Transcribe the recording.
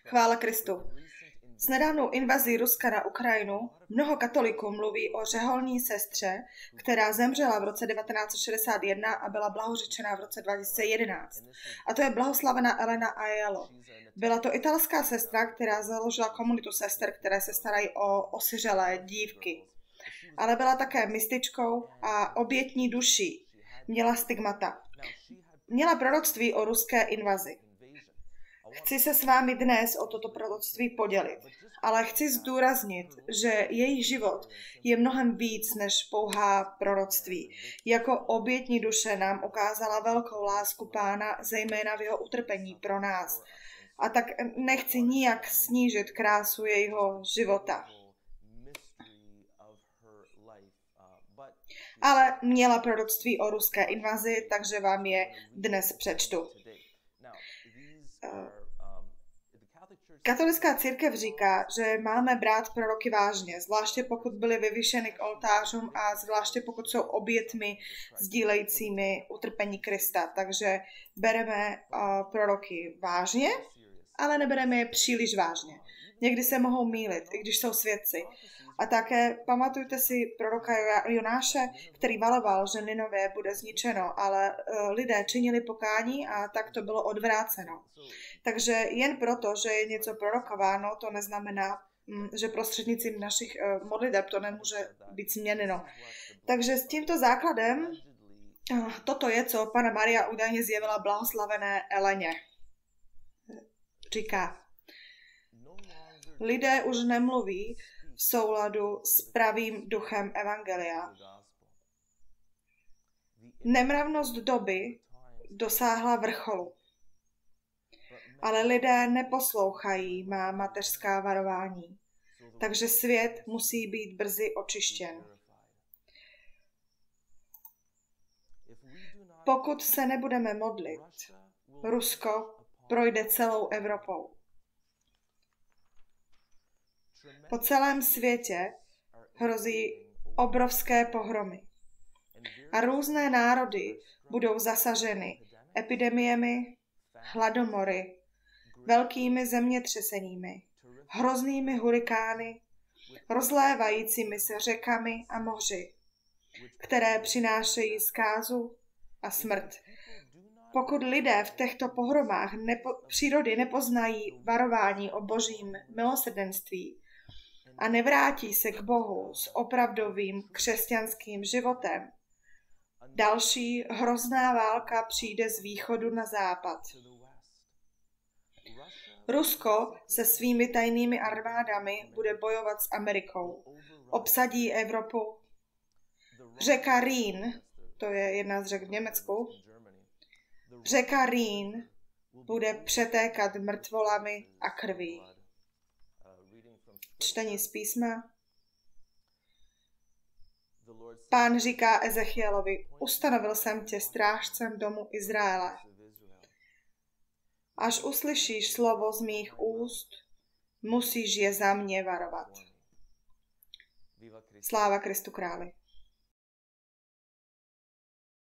Chvála Kristu. S nedávnou invazí Ruska na Ukrajinu mnoho katolíků mluví o řeholní sestře, která zemřela v roce 1961 a byla blahořečená v roce 2011. A to je blahoslavená Elena Aiello. Byla to italská sestra, která založila komunitu sester, které se starají o osiřelé dívky. Ale byla také mystičkou a obětní duší. Měla stigmata. Měla proroctví o ruské invazi. Chci se s vámi dnes o toto proroctví podělit, ale chci zdůraznit, že její život je mnohem víc než pouhá proroctví. Jako obětní duše nám ukázala velkou lásku Pána, zejména v jeho utrpení pro nás. A tak nechci nijak snížit krásu jejího života. Ale měla proroctví o ruské invazi, takže vám je dnes přečtu. Katolická církev říká, že máme brát proroky vážně, zvláště pokud byly vyvyšeny k oltářům a zvláště pokud jsou obětmi sdílejícími utrpení Krista. Takže bereme proroky vážně, ale nebereme je příliš vážně. Někdy se mohou mýlit, i když jsou svědci. A také pamatujte si proroka Jonáše, který varoval, že Ninové bude zničeno, ale lidé činili pokání a tak to bylo odvráceno. Takže jen proto, že je něco prorokováno, to neznamená, že prostřednictvím našich modliteb to nemůže být změněno. Takže s tímto základem toto je, co Panna Maria údajně zjevila blahoslavené Eleně. Říká, lidé už nemluví v souladu s pravým duchem evangelia. Nemravnost doby dosáhla vrcholu. Ale lidé neposlouchají má mateřská varování, takže svět musí být brzy očištěn. Pokud se nebudeme modlit, Rusko projde celou Evropou. Po celém světě hrozí obrovské pohromy a různé národy budou zasaženy epidemiemi, hladomory, velkými zemětřeseními, hroznými hurikány, rozlévajícími se řekami a moři, které přinášejí zkázu a smrt. Pokud lidé v těchto pohromách přírody nepoznají varování o božím milosrdenství a nevrátí se k Bohu s opravdovým křesťanským životem, další hrozná válka přijde z východu na západ. Rusko se svými tajnými armádami bude bojovat s Amerikou. Obsadí Evropu. Řeka Rýn, to je jedna z řek v Německu, řeka Rýn bude přetékat mrtvolami a krví. Čtení z písma. Pán říká Ezechielovi, ustanovil jsem tě strážcem domu Izraele. Až uslyšíš slovo z mých úst, musíš je za mě varovat. Sláva Kristu králi.